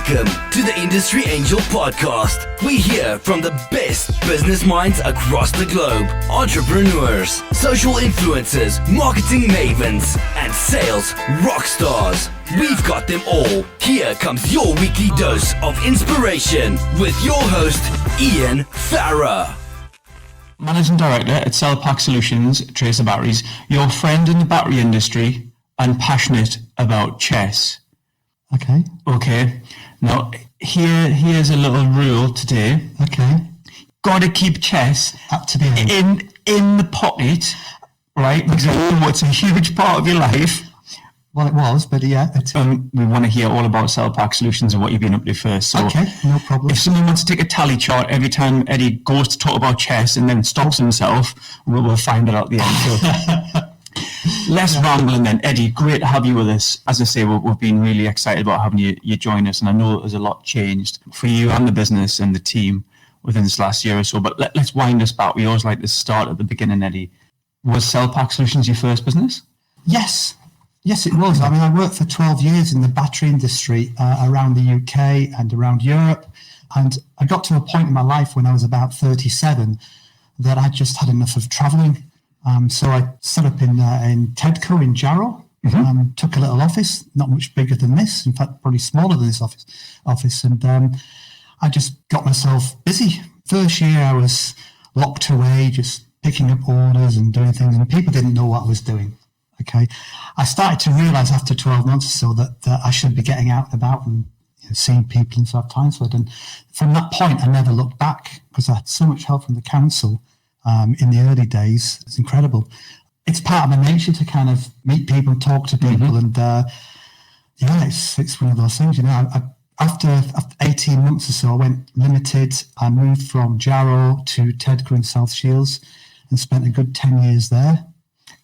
Welcome to the Industry Angel Podcast. We hear from the best business minds across the globe, entrepreneurs, social influencers, marketing mavens, and sales rock stars. We've got them all. Here comes your weekly dose of inspiration with your host, Ian Farah. Managing Director at Cell Pack Solutions, Tracer Batteries, your friend in the battery industry and passionate about chess. Okay. Now, here's a little rule today. Okay. Got to keep chess Up to the end. in the pocket, right? Because it's a huge part of your life. Well, it was, but yeah. We want to hear all about Cell Pack Solutions and what you've been up to first. So okay, no problem. if someone wants to take a tally chart every time Eddie goes to talk about chess and then stops himself, we'll find it out at the end. So less rambling then. Eddie, great to have you with us. As I say, we've been really excited about having you join us, and I know there's a lot changed for you and the business and the team within this last year or so. But let's wind us back. We always like to start at the beginning, Eddie. Was Cell Pack Solutions your first business? Yes, it was. I mean, I worked for 12 years in the battery industry around the UK and around Europe. And I got to a point in my life when I was about 37 that I just had enough of travelling. So I set up in Tedco in Jarrow, took a little office, not much bigger than this, in fact, probably smaller than this office. And I just got myself busy. First year I was locked away, just picking up orders and doing things, and people didn't know what I was doing. Okay, I started to realise after 12 months or so that I should be getting out and about and seeing people in South Tyneside. And from that point, I never looked back because I had so much help from the council in the early days. It's incredible. It's part of my nature to kind of meet people and talk to people. And it's one of those things. After 18 months or so, I went limited. I moved from Jarrow to Tedco in South Shields and spent a good 10 years there.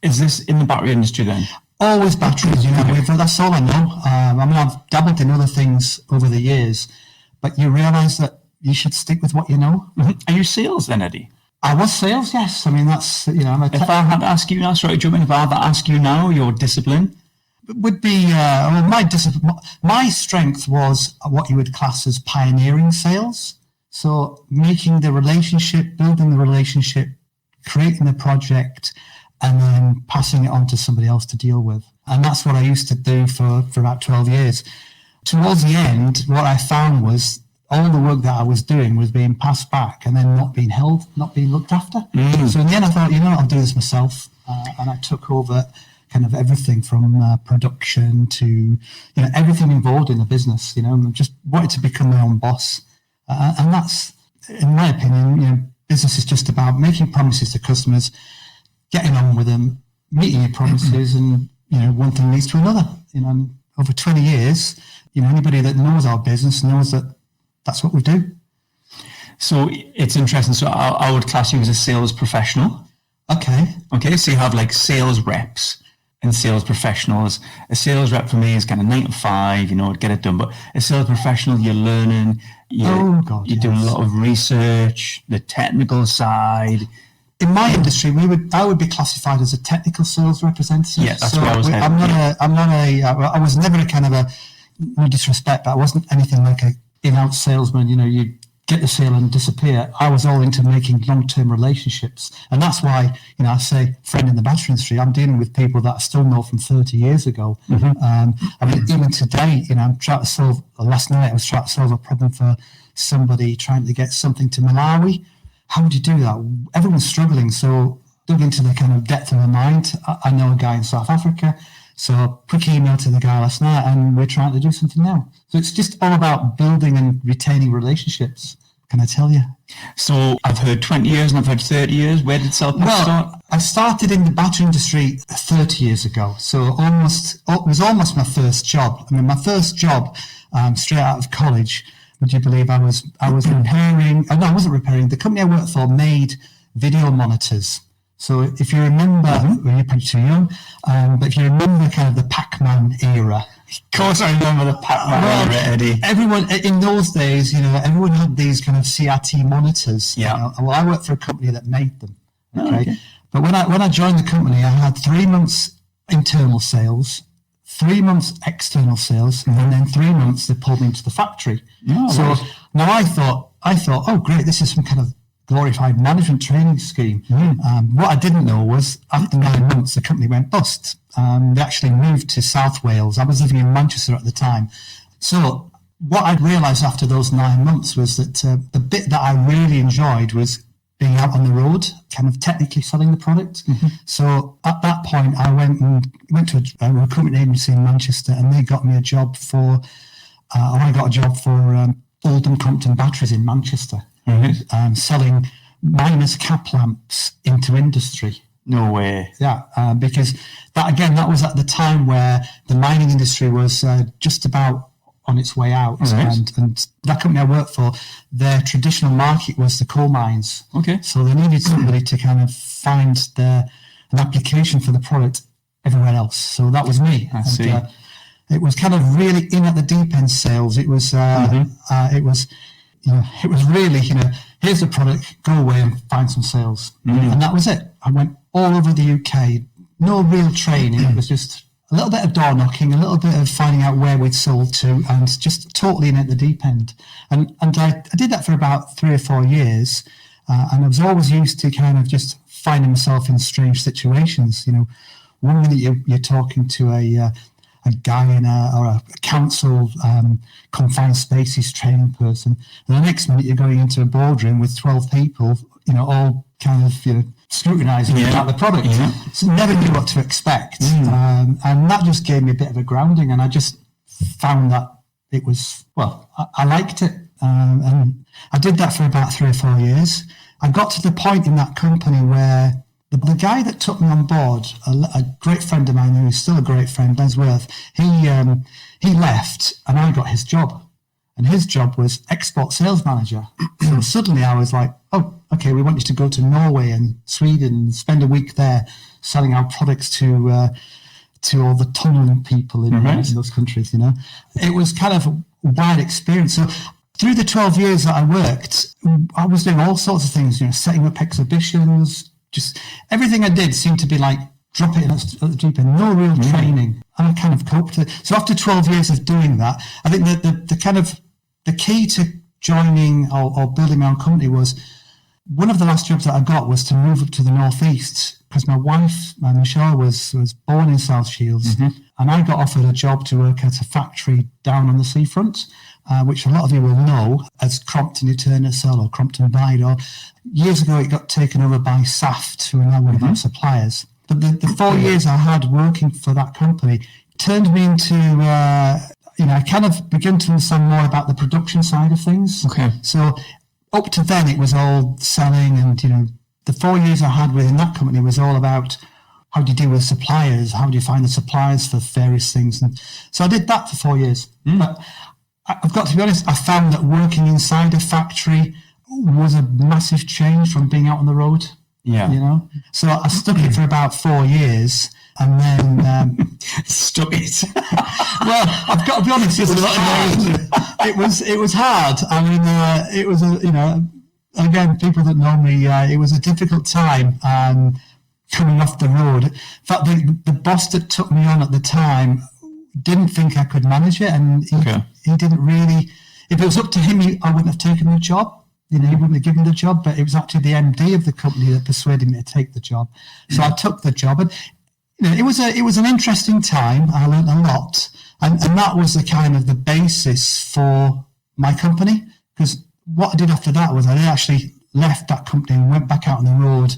Is this in the battery industry then? Always batteries, that's all I know. I've dabbled in other things over the years, but you realise that you should stick with what you know. Are you sales then, Eddie? I was sales, yes. I mean, that's, if I had to ask you now, sorry, jump in, if I had to ask you now, your discipline? Would be, my strength was what you would class as pioneering sales. So making the relationship, building the relationship, creating the project, and then passing it on to somebody else to deal with. And that's what I used to do for about 12 years. Towards the end, what I found was all the work that I was doing was being passed back and then not being held, not being looked after. So in the end, I thought, I'll do this myself. And I took over kind of everything from production to, everything involved in the business, and just wanted to become my own boss. And that's, in my opinion, business is just about making promises to customers, getting on with them, meeting your promises, and one thing leads to another. Over 20 years, anybody that knows our business knows that that's what we do. So it's interesting. So I would class you as a sales professional. Okay. So you have like sales reps and sales professionals. A sales rep for me is kind of 9 to 5, get it done. But a sales professional, you're learning. You're doing a lot of research, the technical side. In my industry, I would be classified as a technical sales representative. Yeah, that's what I was heading. I was never a kind of no disrespect, but I wasn't anything like a in-out salesman. You get the sale and disappear. I was all into making long-term relationships, and that's why I say friend in the battery industry. I'm dealing with people that I still know from 30 years ago. Even today, I'm trying to solve. Last night, I was trying to solve a problem for somebody trying to get something to Malawi. How would you do that? Everyone's struggling. So dug into the kind of depth of my mind. I know a guy in South Africa. So quick email to the guy last night, and we're trying to do something now. So it's just all about building and retaining relationships. Can I tell you? So I've heard 20 years and I've heard 30 years. Where did Cell Pack start? I started in the battery industry 30 years ago. So it was almost my first job. My first job straight out of college. Would you believe I was repairing? No, I wasn't repairing. The company I worked for made video monitors. So if you remember, well, you're probably too young, but if you remember kind of the Pac-Man era. Of course I remember the Pac-Man era, Eddie. Everyone, in those days, everyone had these kind of CRT monitors. Yeah. Well, I worked for a company that made them. Okay. But when I joined the company, I had 3 months internal sales, 3 months external sales, and then 3 months they pulled me into the factory. So now I thought, oh great, this is some kind of glorified management training scheme. What I didn't know was after 9 months, the company went bust. They actually moved to South Wales. I was living in Manchester at the time. So what I'd realised after those 9 months was that the bit that I really enjoyed was being out on the road, kind of technically selling the product. So at that point, I went to a recruitment agency in Manchester, and they got me a job for, I got a job for Oldham Crompton Batteries in Manchester, selling minus cap lamps into industry. No way. Yeah, because that was at the time where the mining industry was just about on its way out. And that company I worked for, their traditional market was the coal mines. So they needed somebody to kind of find an application for the product everywhere else. So that was me. I see. It was kind of really in at the deep end sales. It was it was really, here's the product, go away and find some sales. And that was it. I went all over the UK, no real training. It was just a little bit of door knocking, a little bit of finding out where we'd sold to, and just totally in at the deep end. And I did that for about 3 or 4 years, and I was always used to kind of just finding myself in strange situations. One minute you're talking to a guy in a council confined spaces training person, and the next minute you're going into a boardroom with 12 people, all kind of scrutinising about the product. So never knew what to expect, and that just gave me a bit of a grounding, and I just found that it was, I liked it, and I did that for about 3 or 4 years. I got to the point in that company where the guy that took me on board, a great friend of mine who is still a great friend, Les Worth, he left and I got his job. And his job was export sales manager. So suddenly I was like, oh, okay, we want you to go to Norway and Sweden and spend a week there selling our products to all the tunneling people in those countries, It was kind of a wild experience. So through the 12 years that I worked, I was doing all sorts of things, setting up exhibitions. Just everything I did seemed to be like, drop it in at the deep end, no real training. And I kind of coped with it. So after 12 years of doing that, I think the key to joining or building my own company was, one of the last jobs that I got was to move up to the northeast, because my wife, Michelle, was born in South Shields, and I got offered a job to work at a factory down on the seafront, which a lot of you will know as Crompton Eternacell or Crompton Bide. Years ago, it got taken over by Saft, who are now one of our suppliers. But the 4 years I had working for that company turned me into, I kind of began to understand more about the production side of things. So up to then, it was all selling, and, the 4 years I had within that company was all about how do you deal with suppliers, how do you find the suppliers for various things. And so I did that for 4 years. But I've got to be honest, I found that working inside a factory was a massive change from being out on the road. So I stuck it for about 4 years, and then stuck it. Well, I've got to be honest, it was hard. I mean, it was again, people that know me, it was a difficult time coming off the road. In fact, the boss that took me on at the time didn't think I could manage it, and he didn't really. If it was up to him, I wouldn't have taken the job. He wouldn't have given the job, but it was actually the MD of the company that persuaded me to take the job. So I took the job, and it was an interesting time. I learned a lot, and that was the kind of the basis for my company. Because what I did after that was I actually left that company and went back out on the road,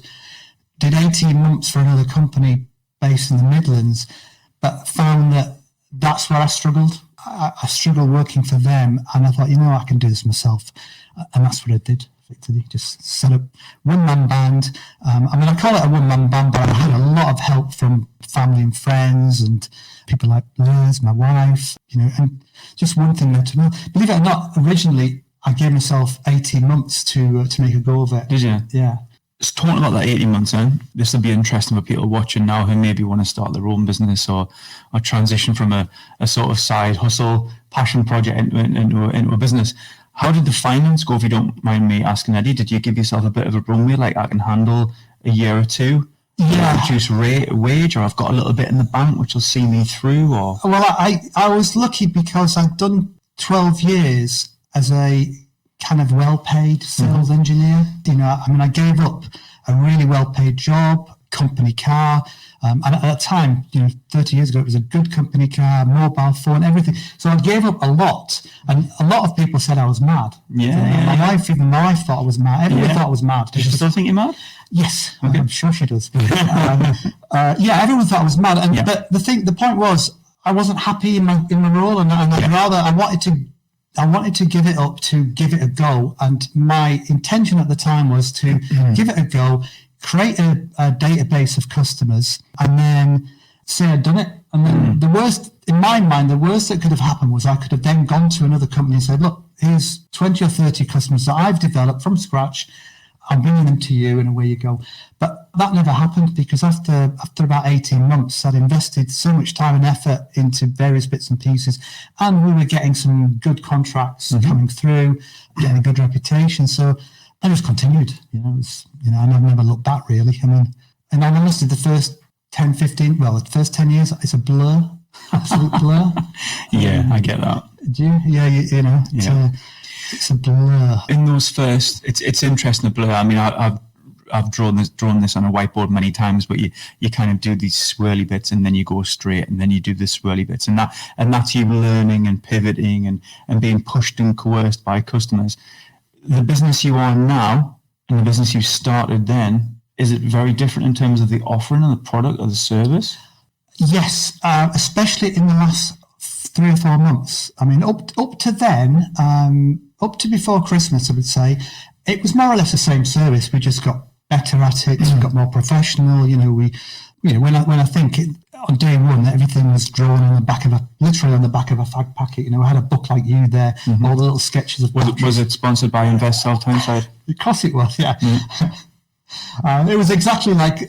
did 18 months for another company based in the Midlands, but found that that's where I struggled. I struggled working for them, and I thought, I can do this myself. And that's what I did, effectively. Just set up one-man band. I call it a one-man band, but I had a lot of help from family and friends and people like Liz, my wife, and just one thing led to another. Believe it or not, originally, I gave myself 18 months to make a go of it. Did you? Yeah. Just talking about that 18 months in, this will be interesting for people watching now who maybe want to start their own business or transition from a sort of side hustle, passion project into a business. How did the finance go, if you don't mind me asking, Eddie? Did you give yourself a bit of a runway, like I can handle a year or two reduce wage, or I've got a little bit in the bank which will see me through? Or well, I was lucky because I'd done 12 years as a kind of well-paid sales engineer. I gave up a really well-paid job, company car, and at that time, 30 years ago, it was a good company car, mobile phone, everything. So I gave up a lot, and a lot of people said I was mad. My wife thought I was mad. Everyone thought I was mad. Does she still think you're mad? Yes, okay. I'm sure she does. Everyone thought I was mad, but the point was, I wasn't happy in my role, and I wanted to give it up to give it a go, and my intention at the time was to give it a go, create a database of customers, and then say I'd done it. And then the worst that could have happened was I could have then gone to another company and said, look, here's 20 or 30 customers that I've developed from scratch. I'm bringing them to you, and away you go. But that never happened, because after about 18 months, I'd invested so much time and effort into various bits and pieces, and we were getting some good contracts coming through, getting a good reputation. So I just continued. And I've never looked back, really. I mean, and I honestly, the first 10 years, it's a blur, absolute blur. I get that. Do you? Yeah. It's a blur. In those first, it's interesting, a blur. I mean, I've drawn this on a whiteboard many times, but you kind of do these swirly bits, and then you go straight, and then you do the swirly bits, and that's you learning and pivoting and being pushed and coerced by customers. The business you are now and the business you started then, is it very different in terms of the offering and the product or the service? Yes, especially in the last 3 or 4 months. I mean, up to then, up to before Christmas, I would say, it was more or less the same service. We just got better at it, got more professional. When I think on day one, everything was drawn on the back of literally on the back of a fag packet. I had a book like you there, all the little sketches of. Was it sponsored by South Tyneside? Of course it was, yeah. It was exactly like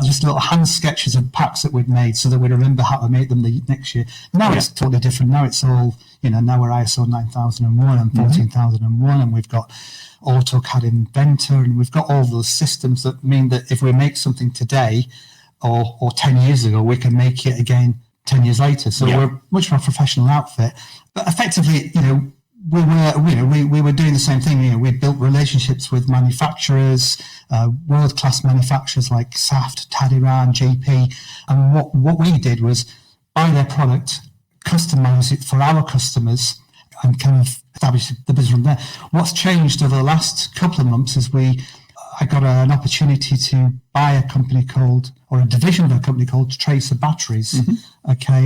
just little hand sketches of packs that we'd made, so that we'd remember how to make them the next year. Now it's totally different. Now it's all, now we're ISO 9001 and 14001, and we've got AutoCAD Inventor, and we've got all those systems that mean that if we make something today or 10 years ago, we can make it again 10 years later. So we're much more professional outfit. But effectively, we were doing the same thing. We built relationships with manufacturers, world-class manufacturers like Saft, Tadiran, JP, and what we did was buy their product, customize it for our customers, and kind of establish the business from there. What's changed over the last couple of months is I got an opportunity to buy a company or a division of a company called Tracer Batteries,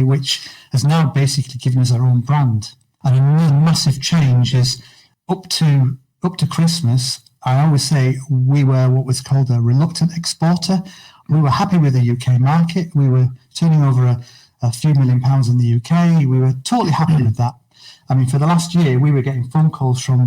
which has now basically given us our own brand. And another massive change is up to Christmas, I always say we were what was called a reluctant exporter. We were happy with the UK market. We were turning over a few £1 million in the UK. We were totally happy with that. I mean, for the last year, we were getting phone calls from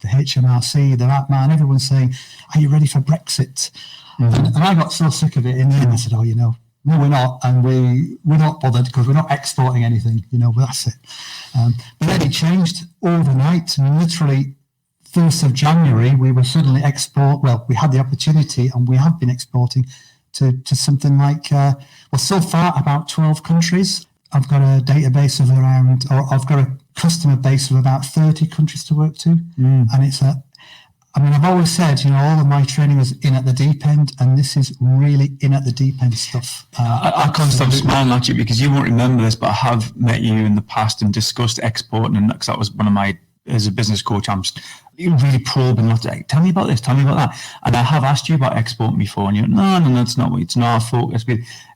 the HMRC, the ATMA, everyone saying, "Are you ready for Brexit?" And I got so sick of it in the end. I said, "Oh, no, we're not, and we're not bothered because we're not exporting anything, but that's it." But then it changed overnight, and literally 1st of January, we were suddenly we had the opportunity, and we have been exporting to something like, so far about 12 countries. I've got a database of I've got a customer base of about 30 countries to work to. And I've always said, all of my training was in at the deep end, and this is really in at the deep end stuff. I can't stop smiling at you, because you won't remember this, but I have met you in the past and discussed exporting, and because that was one of my, as a business coach, I'm really probing, tell me about this, tell me about that. And I have asked you about exporting before, and you're no, it's not our focus.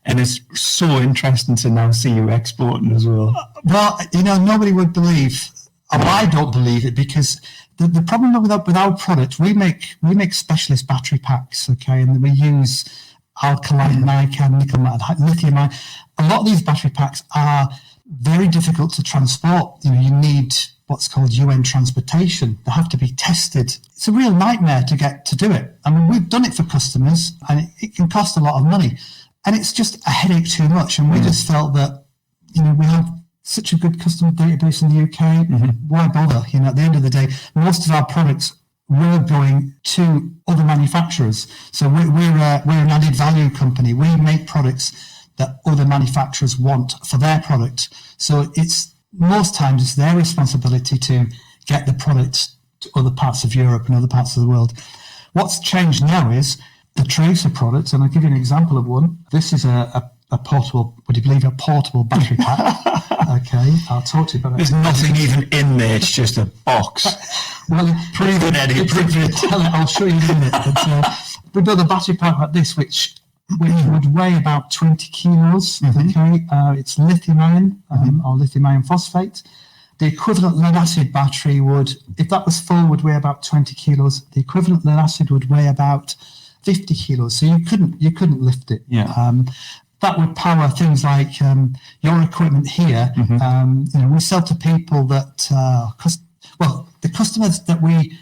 And it's so interesting to now see you exporting as well. Well, nobody would believe, or I don't believe it, because the problem with our product, we make specialist battery packs, and we use alkaline, NiCad, nickel matte, lithium ion. A lot of these battery packs are very difficult to transport. You need what's called UN transportation. They have to be tested. It's a real nightmare to do it. I mean, we've done it for customers, and it can cost a lot of money, and it's just a headache too much. And we just felt that, we have such a good customer database in the UK. Why bother? At the end of the day, most of our products we're going to other manufacturers. So we're an added value company. We make products that other manufacturers want for their product. So most times it's their responsibility to get the product to other parts of Europe and other parts of the world. What's changed now is the tracer products, and I'll give you an example of one. This is a portable, would you believe, a portable battery pack. Okay, I'll talk to you about it. There's nothing even in there, it's just a box. Well, Prove it, Eddie, prove it. I'll show you in a minute. But, we built a battery pack like this, which would weigh about 20 kilos. Okay, it's lithium ion or lithium ion phosphate. The equivalent lead acid battery would, if that was full, would weigh about 20 kilos. The equivalent lead acid would weigh about 50 kilos. So you couldn't lift it. Yeah. That would power things like your equipment here. We sell to people that, the customers that we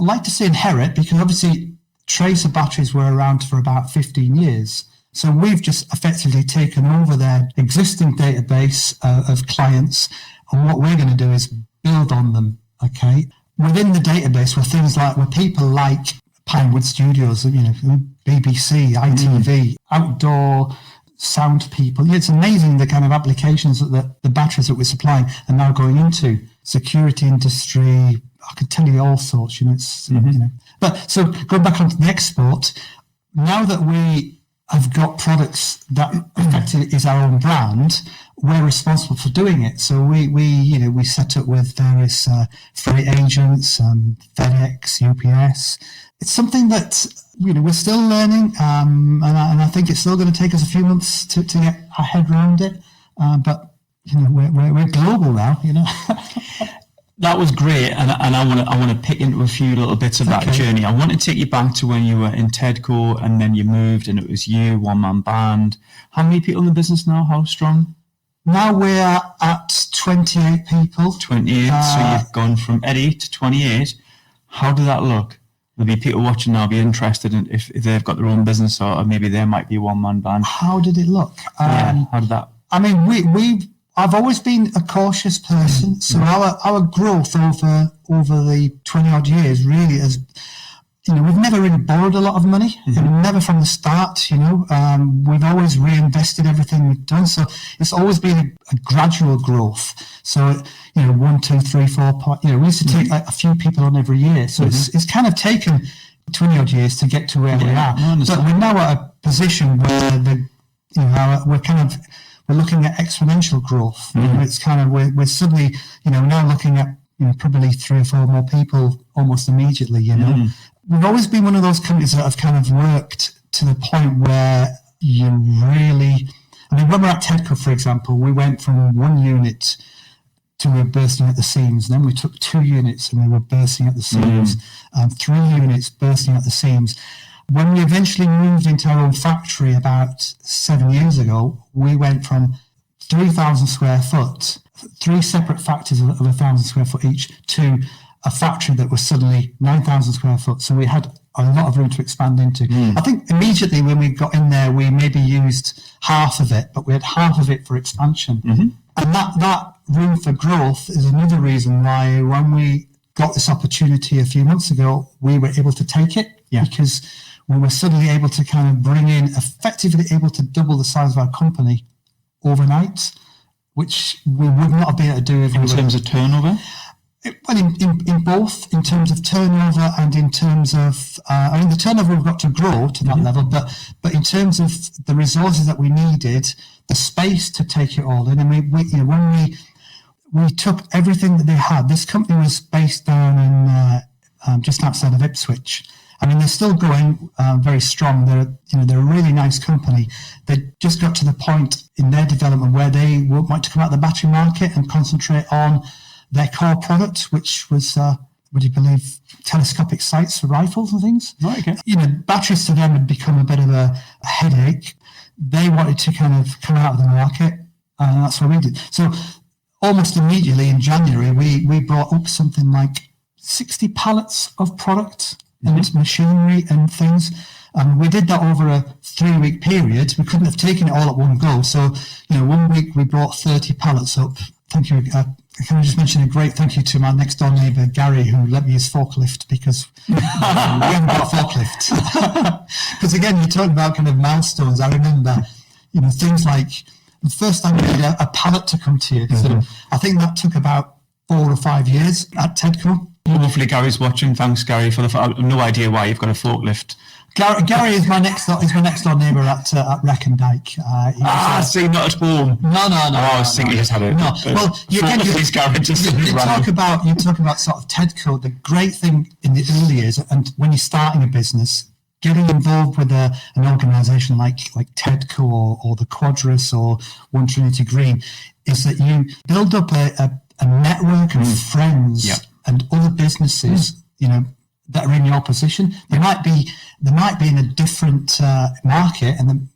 like to say inherit, because obviously tracer batteries were around for about 15 years. So we've just effectively taken over their existing database of clients, and what we're going to do is build on them. Okay, within the database were things like people like Pinewood Studios, BBC, ITV, outdoor sound people. It's amazing the kind of applications that the batteries that we're supplying are now going into. Security industry, I could tell you all sorts, But so going back onto the export, now that we have got products that effectively is our own brand, we're responsible for doing it. So we set up with various freight agents, FedEx, UPS. It's something that we're still learning, and I think it's still going to take us a few months to get our head around it. But we're global now. That was great, and I want to pick into a few little bits of that journey. I want to take you back to when you were in Tedco, and then you moved, and it was you, one-man band. How many people in the business now? How strong? Now we're at 28 people. 28. So you've gone from Eddie to 28. How did that look? There'll be people watching now be interested in if they've got their own business, or maybe there might be a one-man band. How did it look? How did that? I mean, I've always been a cautious person, so our growth over the 20 odd years really has, we've never really borrowed a lot of money, never from the start. We've always reinvested everything we've done, so it's always been a gradual growth. So 1, 2, 3, 4. We used to take like a few people on every year, so it's kind of taken 20 odd years to get to where we are. But we're now at a position where we're looking at exponential growth. It's kind of we're suddenly now looking at probably 3 or 4 more people almost immediately. We've always been one of those companies that have kind of worked to the point where you really. I mean, when we're at Tedco, for example, we went from 1 unit to we were bursting at the seams. Then we took 2 units and we were bursting at the seams, and 3 units bursting at the seams. When we eventually moved into our own factory about 7 years ago, we went from 3,000 square foot, 3 separate factories of 1,000 square foot each, to a factory that was suddenly 9,000 square foot. So we had a lot of room to expand into. I think immediately when we got in there, we maybe used half of it, but we had half of it for expansion. And that room for growth is another reason why when we got this opportunity a few months ago, we were able to take it, because we were suddenly able to kind of bring in, effectively able to double the size of our company overnight, which we would not have been able to do if in terms of turnover. Well, in both, in terms of turnover and in terms of, the turnover we've got to grow to that level, but in terms of the resources that we needed, the space to take it all in. I mean, when we took everything that they had. This company was based down in just outside of Ipswich. I mean, they're still going very strong. They're a really nice company. They just got to the point in their development where they want to come out the battery market and concentrate on their core product, which was, would you believe, telescopic sights for rifles and things. Right, okay. Batteries to them had become a bit of a headache. They wanted to kind of come out of the market, and that's what we did. So almost immediately in January, we brought up something like 60 pallets of product and machinery and things. We did that over a 3-week period. We couldn't have taken it all at one go. So, 1 week we brought 30 pallets up. Thank you, can I just mention a great thank you to my next door neighbour, Gary, who let me use forklift because we haven't got a forklift. Because again, you talk about kind of milestones. I remember, things like the first time you need a pallet to come to you. So I think that took about 4 or 5 years at Tedco. Hopefully Gary's watching. Thanks, Gary, for the. I have no idea why you've got a forklift. Gary is my next door neighbour at Wreck and Dyke. See, not at home. No. I was thinking you just had it. No, well, you talk about sort of Tedco. The great thing in the early years, and when you're starting a business, getting involved with an organisation like Tedco or the Quadrus or One Trinity Green, is that you build up a network of friends and other businesses, that are in your position. They might be in a different market, and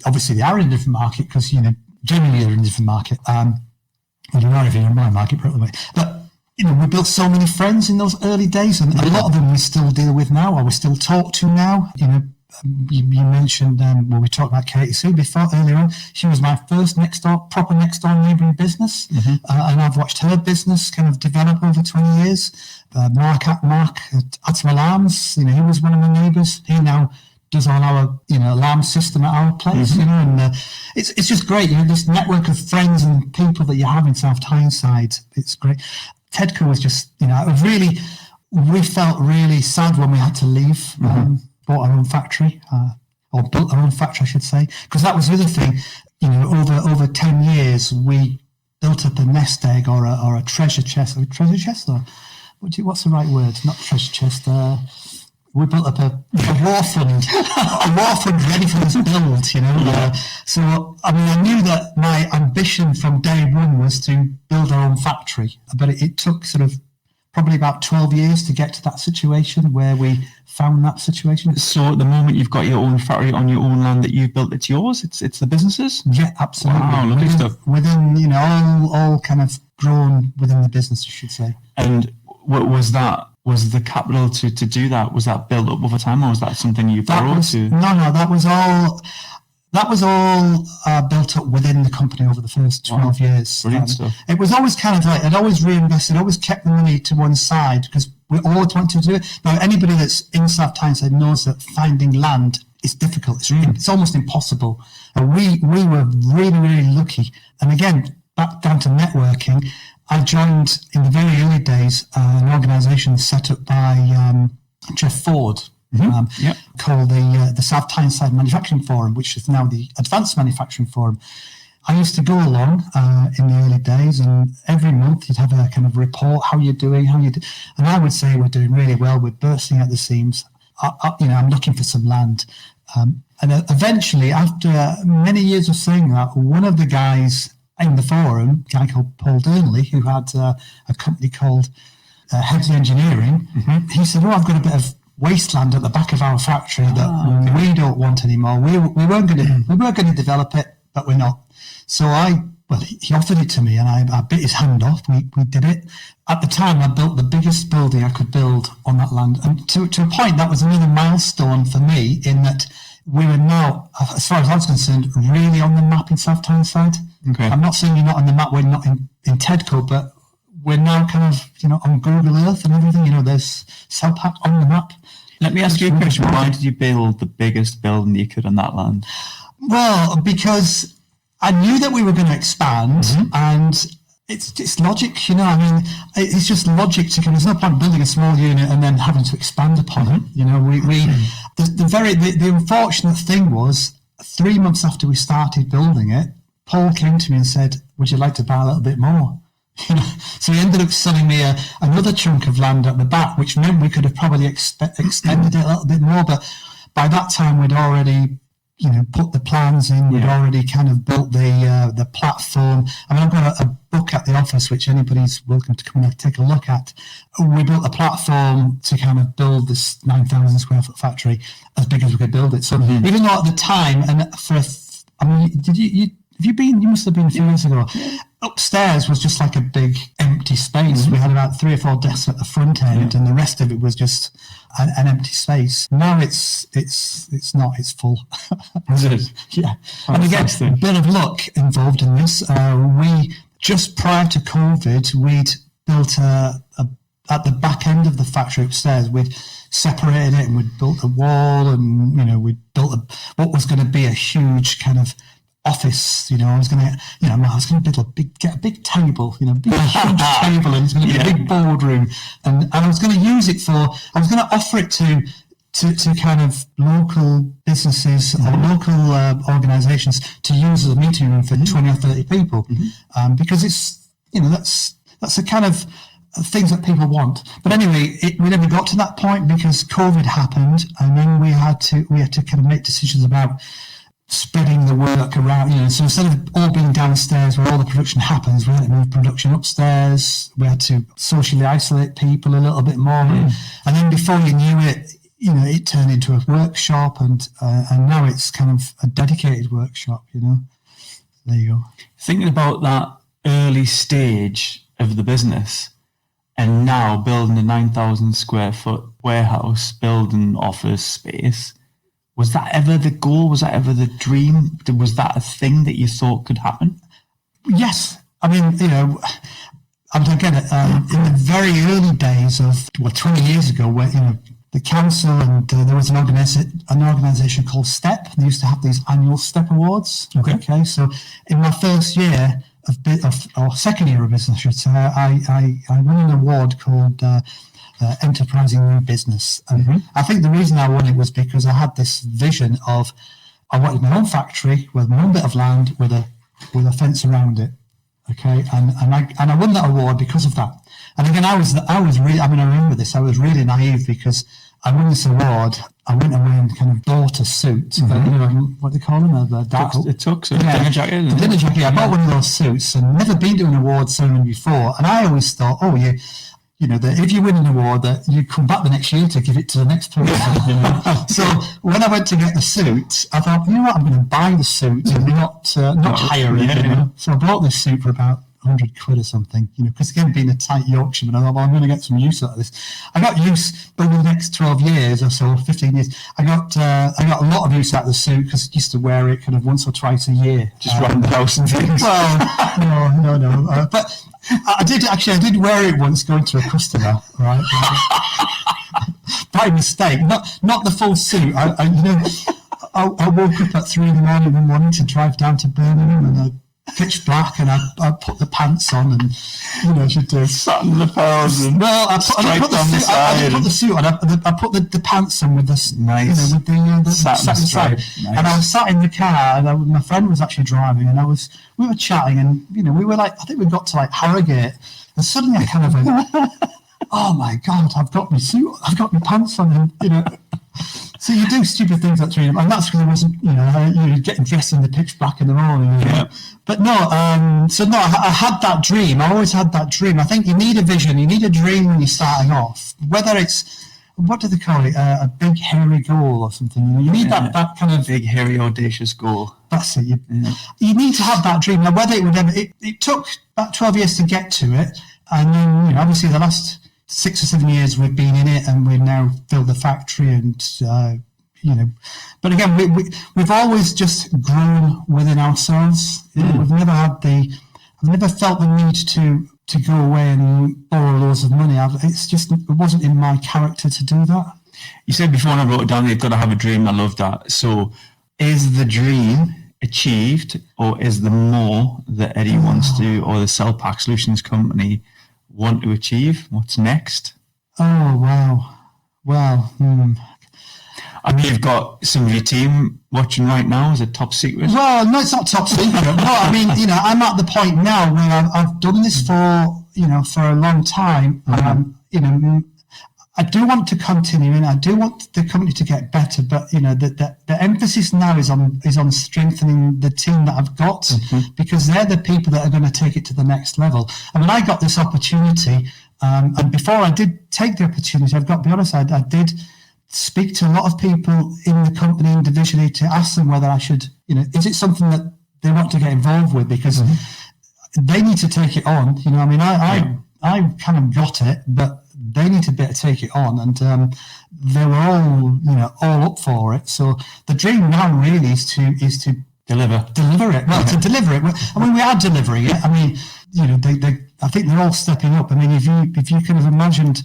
obviously they are in a different market because generally they're in a different market. Well, you are if you're in my market, probably. But we built so many friends in those early days, and a lot of them we still deal with now, or we still talk to now. You mentioned we talked about Katie Sue before earlier on. She was my first proper next door neighbouring business, and I've watched her business kind of develop over 20 years. Mark Atom Alarms, he was one of my neighbours. He now does all our alarm system at our place, and it's just great. This network of friends and people that you have in South Tyneside. It's great. Tedco was just, we felt really sad when we had to leave. Bought our own factory, or built our own factory, I should say, because that was the other thing. Over 10 years, we built up a nest egg or a treasure chest. Or what's the right word? Not treasure chest. We built up a war fund, ready for this build. So I knew that my ambition from day one was to build our own factory, but it took sort of probably about 12 years to get to that situation where we found that situation. So at the moment you've got your own factory on your own land that you've built, it's yours? It's the businesses? Yeah, absolutely. Wow, lovely stuff. Within, all kind of grown within the business, you should say. And what was that? Was the capital to do that? Was that built up over time, or was that something you borrowed to? No, that was all built up within the company over the first 12 years. Brilliant stuff. It was always kind of like, I'd always reinvested, always kept the money to one side because we always wanted to do it. Now, anybody that's in South Tyneside knows that finding land is difficult. It's almost impossible. And we were really, really lucky. And again, back down to networking, I joined in the very early days an organisation set up by Jeff Ford, called the South Tyneside Manufacturing Forum, which is now the Advanced Manufacturing Forum. I used to go along in the early days, and every month you'd have a kind of report, how you're doing, and I would say we're doing really well, we're bursting at the seams. I'm looking for some land. And eventually, after many years of saying that, one of the guys in the forum, a guy called Paul Durnley, who had a company called Headley Engineering, he said, I've got a bit of wasteland at the back of our factory that we don't want anymore. We weren't going to develop it, but we're not. So he offered it to me, and I bit his hand off. We did it. At the time, I built the biggest building I could build on that land, and to a point, that was another milestone for me in that we were now, as far as I was concerned, really on the map in South Tyneside. Okay. I'm not saying you're not on the map. We're not in Tedco, but we're now kind of on Google Earth and everything. There's South on the map. Let me ask you a question. Why did you build the biggest building you could on that land? Well, because I knew that we were going to expand, and it's logic, it's just logic to there's no point building a small unit and then having to expand upon it. The unfortunate thing was 3 months after we started building it, Paul came to me and said, would you like to buy a little bit more? So he ended up selling me another chunk of land at the back, which meant we could have probably extended it a little bit more. But by that time, we'd already, put the plans in. We'd already kind of built the platform. I've got a book at the office, which anybody's welcome to come and take a look at. We built a platform to kind of build this 9,000 square foot factory as big as we could build it. So even though at the time, you must have been a few years ago. Upstairs was just like a big empty space. We had about 3 or 4 desks at the front end, and the rest of it was just an empty space. Now it's not. It's full. Is it? Yeah. And again, a bit of luck involved in this. We just prior to COVID, we'd built at the back end of the factory upstairs, we'd separated it and we'd built a wall, and we'd built what was going to be a huge kind of office. I was going to get a big table, huge table, and it's going to be a big boardroom, and I was going to use it I was going to offer it to kind of local businesses or local organisations to use as a meeting room for 20 or 30 people, because it's that's the kind of things that people want. But anyway, we never got to that point because COVID happened, and then we had to kind of make decisions about spreading the work around. So instead of all being downstairs where all the production happens, we had to move production upstairs. We had to socially isolate people a little bit more, and then before you knew it, it turned into a workshop, and now it's kind of a dedicated workshop. There you go. Thinking about that early stage of the business, and now building a 9,000 square foot warehouse, building office space, was that ever the goal? Was that ever the dream? Was that a thing that you thought could happen? Yes. I mean, again, in the very early days of 20 years ago, where the council and there was an organisation called STEP. They used to have these annual STEP awards. Okay. So in my first year or second year of business, I should say, I won an award called Enterprising New Business. And I think the reason I won it was because I had this vision of I wanted my own factory with my own bit of land with a fence around it. Okay, and I won that award because of that. And again, I was really, I remember this. I was really naive because I won this award. I went away and kind of bought a suit. What do they call them? A tux, dinner jacket. The dinner jacket. I bought one of those suits and never been to an award ceremony before. And I always thought, that if you win an award, that you come back the next year to give it to the next person. So when I went to get the suit, I thought, I'm going to buy the suit and not hire it. So I bought this suit for about 100 quid or something, because again, being a tight Yorkshireman, I thought, I'm going to get some use out of this. I got use over the next 12 years or so, 15 years. I got a lot of use out of the suit because I used to wear it kind of once or twice a year. Just around the house and things. Well, no. But I did wear it once going to a customer, right? By mistake, not the full suit. I woke up at 3 a.m. one morning to drive down to Birmingham, and pitch black, and I put the pants on, and should do satin lapels and I put the suit on. I put the pants on with this nice, with the satin stripe. Nice. And I was sat in the car, and my friend was actually driving, and we were chatting, and we were like, I think we got to like Harrogate, and suddenly I kind of went, oh my god, I've got my suit, I've got my pants on, and So you do stupid things at 3 a.m. And that's because I wasn't, you're getting dressed in the pitch black in the morning. Yeah. But no, I had that dream. I always had that dream. I think you need a vision. You need a dream when you're starting off. Whether it's, what do they call it, a big hairy goal or something. You need that kind of... Big, hairy, audacious goal. That's it. You need to have that dream. Now, whether it would ever... It took about 12 years to get to it. And then, obviously the last 6 or 7 years we've been in it, and we've now filled the factory, and but again, we've always just grown within ourselves. We've never had I've never felt the need to go away and borrow loads of money. It wasn't in my character to do that. You said before, and I wrote it down, you've got to have a dream. I love that. So is the dream achieved, or is there more that Eddie wants to, or the Cell Pack Solutions company want to achieve? What's next? Oh, wow. Well, I mean, you've got some of your team watching right now. Is it top secret? Well, no, it's not top secret. No, I mean, I'm at the point now where I've done this for a long time. I do want to continue, and I do want the company to get better. But the emphasis now is on strengthening the team that I've got, because they're the people that are going to take it to the next level. I mean, I got this opportunity, and before I did take the opportunity, I've got to be honest, I did speak to a lot of people in the company individually to ask them whether I should, is it something that they want to get involved with, because they need to take it on. I kind of got it, but they need to better take it on, and they were all up for it. So the dream now really is to Deliver it. Well, to deliver it, I mean, we are delivering it. I mean, you know, I think they're all stepping up. I mean, if you could have imagined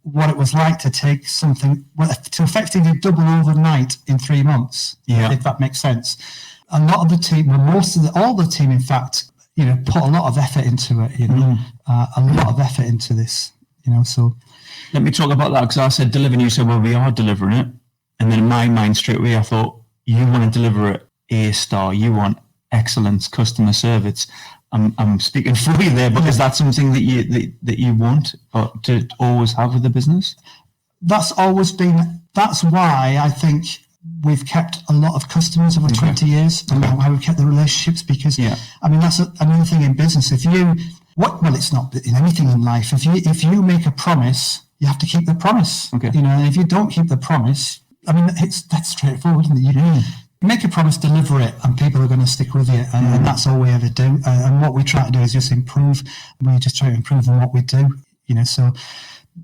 what it was like to take something, to effectively double overnight in 3 months, if that makes sense. A lot of the team, all the team, in fact, you know, put a lot of effort into it, you know, a lot of effort into this, you know, so. Let me talk about that, because I said deliver, and you said, well, we are delivering it. And then in my mind, straight away, I thought, you want to deliver it A-star, you want excellence, customer service. I'm speaking for you there, but is that something that you want to always have with the business? That's why I think we've kept a lot of customers over 20 years, and how we've kept the relationships, because, I mean, that's another thing in business. It's not in anything in life. If you make a promise, you have to keep the promise. Okay. You know, and if you don't keep the promise, I mean, that's straightforward, isn't it? You make a promise, deliver it, and people are going to stick with you, and that's all we ever do. And what we try to do is just improve. We just try to improve on what we do. You know, so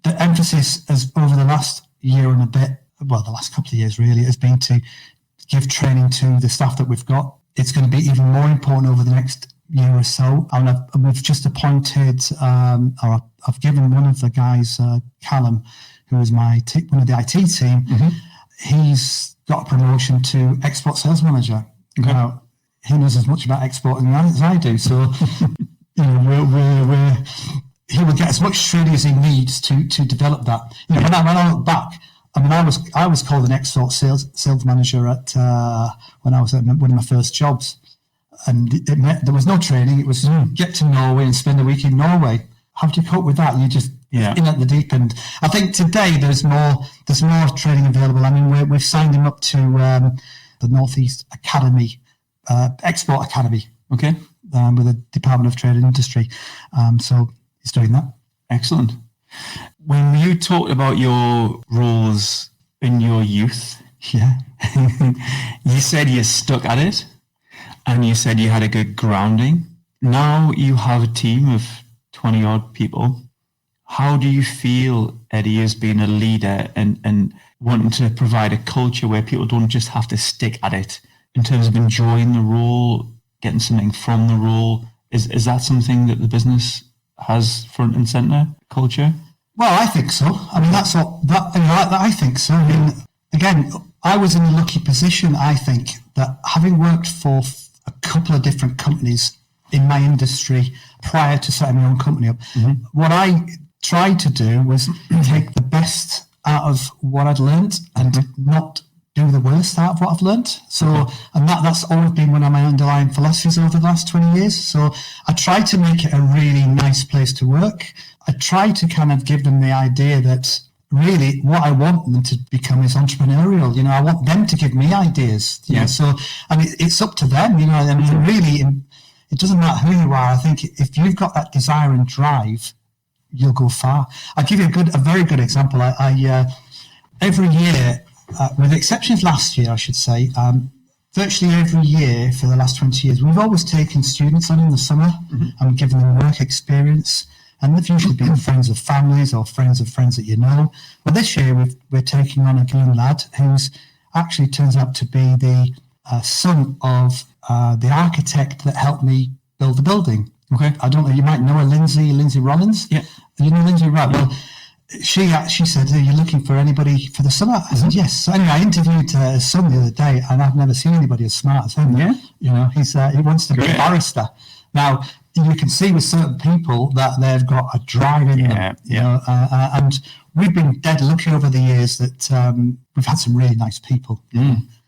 the emphasis has, over the last year and a bit, well, the last couple of years really, has been to give training to the staff that we've got. It's going to be even more important over the next year or so. And we've just appointed, or I've given one of the guys, Callum, who is one of the IT team. He's got a promotion to export sales manager. Okay. Now, he knows as much about exporting as I do. So, you know, he will get as much training as he needs to develop that. You know, when I look back, I mean, I was called an export sales manager at when I was at one of my first jobs, and there was no training. It was get to Norway and spend a week in Norway. How do you cope with that? You just in at the deep end. I think today there's more training available. I mean, we've signed him up to the Northeast Academy, Export Academy. Okay. With the Department of Trade and Industry. So he's doing that. Excellent. When you talked about your roles in your youth, you said you stuck at it, and you said you had a good grounding. Now you have a team of 20 odd people. How do you feel, Eddie, as being a leader and wanting to provide a culture where people don't just have to stick at it in terms of enjoying the role, getting something from the role? Is that something that the business has front and center, culture? Well, I think so. I mean, I think so. I mean, again, I was in a lucky position, I think, that having worked for a couple of different companies in my industry prior to setting my own company up, what I tried to do was take the best out of what I'd learned and not do the worst out of what I've learned. So, and that's always been one of my underlying philosophies over the last 20 years. So I try to make it a really nice place to work. I try to kind of give them the idea that really what I want them to become is entrepreneurial. You know, I want them to give me ideas. You know? So, I mean, it's up to them, you know, I mean, really, it doesn't matter who you are. I think if you've got that desire and drive, you'll go far. I'll give you a very good example. I every year, with the exception of last year, I should say, virtually every year for the last 20 years, we've always taken students on in the summer and given them work experience. And they've usually been friends of families or friends of friends that you know. Well, this year we're taking on a young lad who's actually turns out to be the son of the architect that helped me build the building. Okay. I don't know, you might know her, Lindsay Rollins. Yeah. You know Lindsay, right? Yeah. Well, she said, "Are you looking for anybody for the summer?" I said, "Yes." So anyway, I interviewed his son the other day, and I've never seen anybody as smart as him. Yeah. You know, he wants to be a barrister. Now, you can see with certain people that they've got a drive in them. You know, and we've been dead lucky over the years that we've had some really nice people.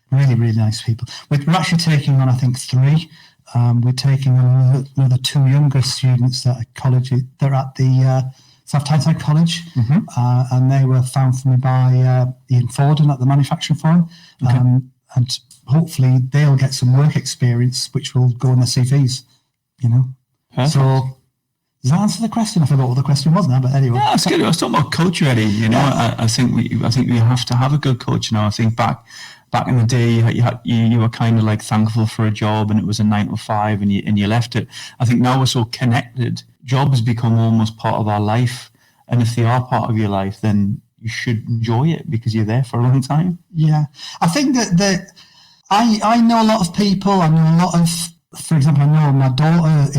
Really, really nice people. We're actually taking on, I think, 3. We're taking on another 2 younger students that are college. They're at the South Tyneside College, and they were found for me by Ian Forden at the Manufacturing Forum. And hopefully they'll get some work experience, which will go in their CVs, you know. Perfect. So does that answer the question? I forgot what the question was now, but anyway. Yeah, it's good. I was talking about culture, Eddie. You know, I think we have to have a good culture now. I think back in the day, you were kind of like thankful for a job, and it was a 9 to 5, and you left it. I think now we're so connected. Jobs become almost part of our life, and if they are part of your life, then you should enjoy it because you're there for a long time. Yeah, I think that I know a lot of people. I know a lot of, for example, I know my daughter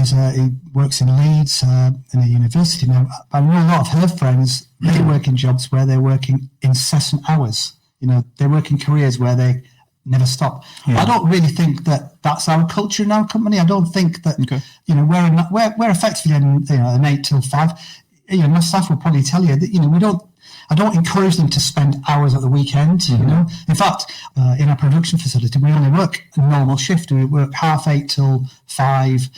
works in Leeds in a university now. I know a lot of her friends. They work in jobs where they're working incessant hours. They work in careers where they never stop. Yeah. I don't really think that that's our culture in our company. I don't think that we're effectively an 8 till 5. My staff will probably tell you that I don't encourage them to spend hours at the weekend. In fact, in our production facility, we only work a normal shift. We work 8:30 till 5.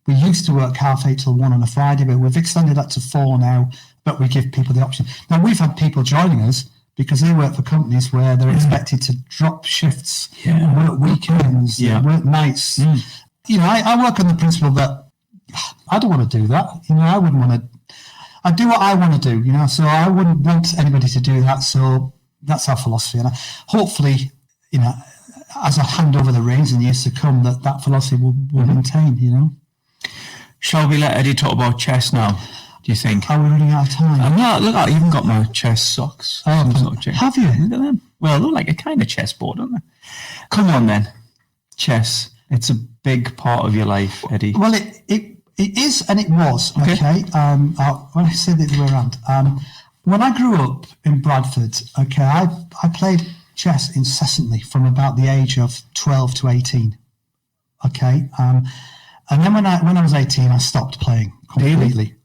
We used to work 8:30 till 1 on a Friday, but we've extended that to 4 now. But we give people the option. Now we've had people joining us because they work for companies where they're expected to drop shifts, work weekends, work nights. I work on the principle that I don't want to do that. I wouldn't want to. I do what I want to do, so I wouldn't want anybody to do that. So that's our philosophy. And hopefully, as I hand over the reins in years to come, that philosophy will maintain, Shall we let Eddie talk about chess now? Do you think? Are we running out of time? Look, I even got my chess socks. Have you? Look at them. Well, they're like a kind of chessboard, aren't they? Come on then. Chess. It's a big part of your life, Eddie. Well, it is and it was, okay? When I say the other way around, when I grew up in Bradford, I played chess incessantly from about the age of 12 to 18, okay? And then when I was 18, I stopped playing completely. Really?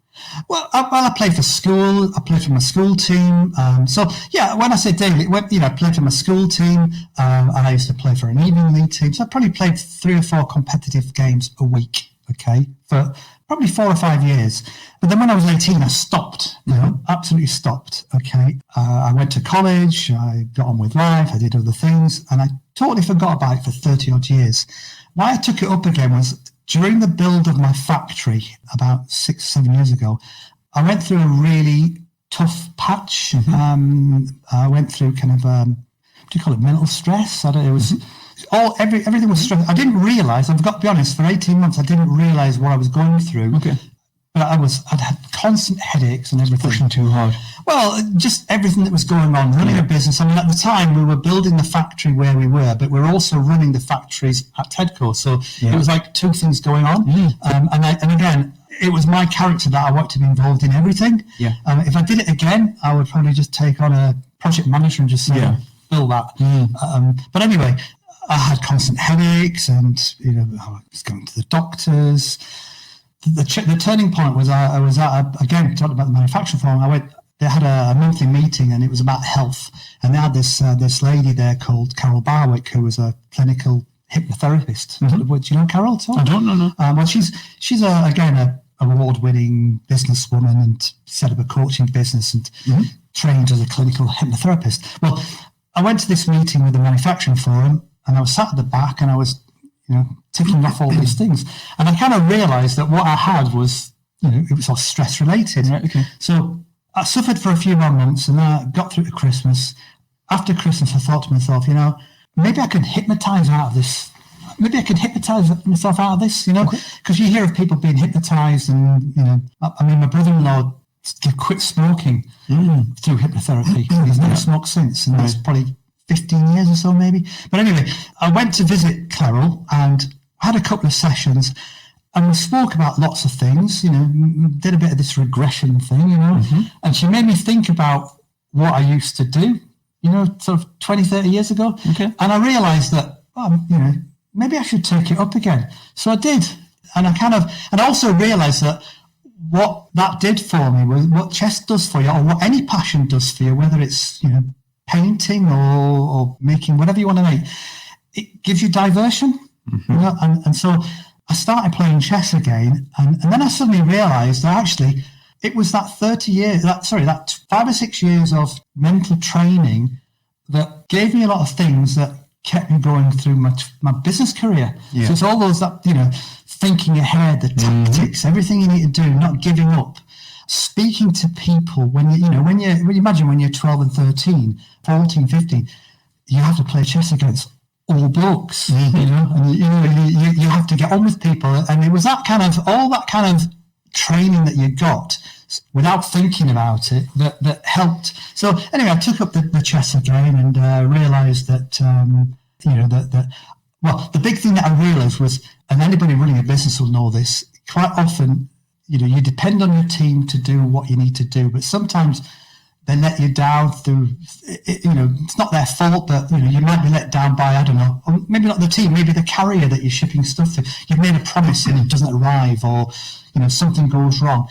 Well, I played for school. I played for my school team. When I say daily, I played for my school team, and I used to play for an evening league team. So I probably played 3 or 4 competitive games a week, for probably 4 or 5 years. But then when I was 18, I stopped, absolutely stopped, I went to college, I got on with life, I did other things, and I totally forgot about it for 30 odd years. Why I took it up again was during the build of my factory about 6 or 7 years ago, I went through a really tough patch. I went through kind of, what do you call it, mental stress? It was everything was stress. I didn't realise, I've got to be honest, for 18 months, I didn't realise what I was going through. Okay. But I'd had constant headaches and everything. Pushing too hard. Well, just everything that was going on, running a business. I mean, at the time, we were building the factory where we were, but we were also running the factories at Tedco. So it was like 2 things going on. And again, it was my character that I wanted to be involved in everything. Yeah. If I did it again, I would probably just take on a project manager and just say, build that. But anyway, I had constant headaches and, I was going to the doctors. The turning point was I was again, talking about the manufacturing forum, they had a monthly meeting and it was about health. And they had this lady there called Carol Barwick, who was a clinical hypnotherapist. Do you know Carol at all? I don't know, no. Well, she's an award-winning businesswoman and set up a coaching business and trained as a clinical hypnotherapist. Well, I went to this meeting with the manufacturing forum and I was sat at the back and I was ticking off all these things. And I kind of realised that what I had was, it was all stress related. Right, okay. So I suffered for a few more months and then I got through to Christmas. After Christmas, I thought to myself, maybe I can hypnotise out of this. Maybe I can hypnotise myself out of this, because you hear of people being hypnotised and, my brother-in-law quit smoking through hypnotherapy. He's never smoked since, and that's probably 15 years or so maybe. But anyway, I went to visit Carol and had a couple of sessions and we spoke about lots of things, did a bit of this regression thing, and she made me think about what I used to do, sort of 20, 30 years ago. Okay. And I realised that, maybe I should take it up again. So I did. And I also realised that what that did for me was what chess does for you, or what any passion does for you, whether it's, painting or making whatever you want to make, it gives you diversion. And so I started playing chess again, and then I suddenly realised that actually it was that 5 or 6 years of mental training that gave me a lot of things that kept me going through my business career. Yeah. So it's all those thinking ahead, the tactics, everything you need to do, not giving up. Speaking to people when you imagine when you're 12 and 13, 14, 15, you have to play chess against all blokes, and you have to get on with people. And it was all that kind of training that you got without thinking about it that helped. So anyway, I took up the chess again and realised that Well, the big thing that I realised was, and anybody running a business will know this, quite often, you depend on your team to do what you need to do, but sometimes they let you down through, it's not their fault, but, you might be let down by, I don't know, or maybe not the team, maybe the carrier that you're shipping stuff to. You've made a promise and it doesn't arrive, or, something goes wrong.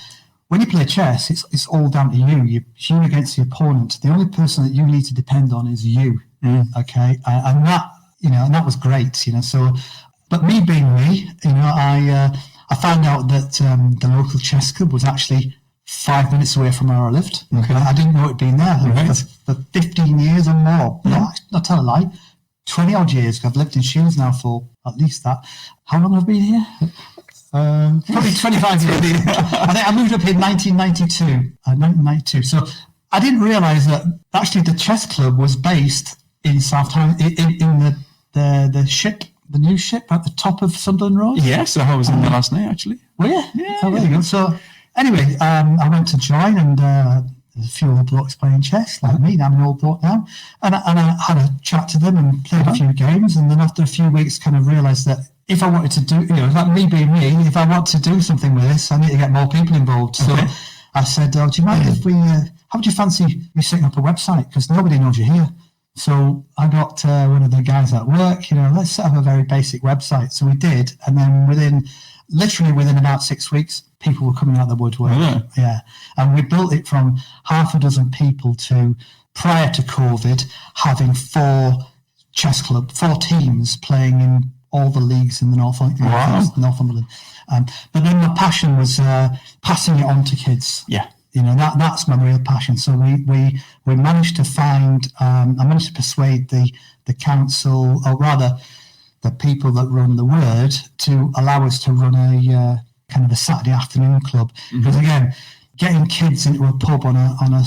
When you play chess, it's all down to you. You're against the opponent. The only person that you need to depend on is you. Okay. And that was great, So, but me being me, I found out that the local chess club was actually 5 minutes away from where I lived. Okay. I didn't know it'd been there for 15 years or more. Not tell a lie. 20 odd years. I've lived in Shields now for at least that. How long have I been here? Probably 25 years. I think I moved up here in 1992. So I didn't realise that actually the chess club was based in South Tyneside, in the new ship at the top of Sunderland Road. Yes, I was in there last night, actually. Were you? Yeah. There you go. So anyway, I went to join, and there's a few old blokes playing chess like me. I'm an old bloke now, and I had a chat to them and played a few games, and then after a few weeks, kind of realised that if I wanted to do, like me being me, if I want to do something with this, I need to get more people involved. So I said, do you mind if how would you fancy me setting up a website? Because nobody knows you're here. So I got one of the guys at work, let's set up a very basic website. So we did. And then within about 6 weeks, people were coming out of the woodwork. Yeah. And we built it from half a dozen people to, prior to COVID, having 4 teams playing in all the leagues in the Northumberland. But then my passion was passing it on to kids. Yeah. That's my real passion. So we managed to find, I managed to persuade the council, or rather the people that run the Word, to allow us to run a kind of a Saturday afternoon club. Because again, getting kids into a pub on a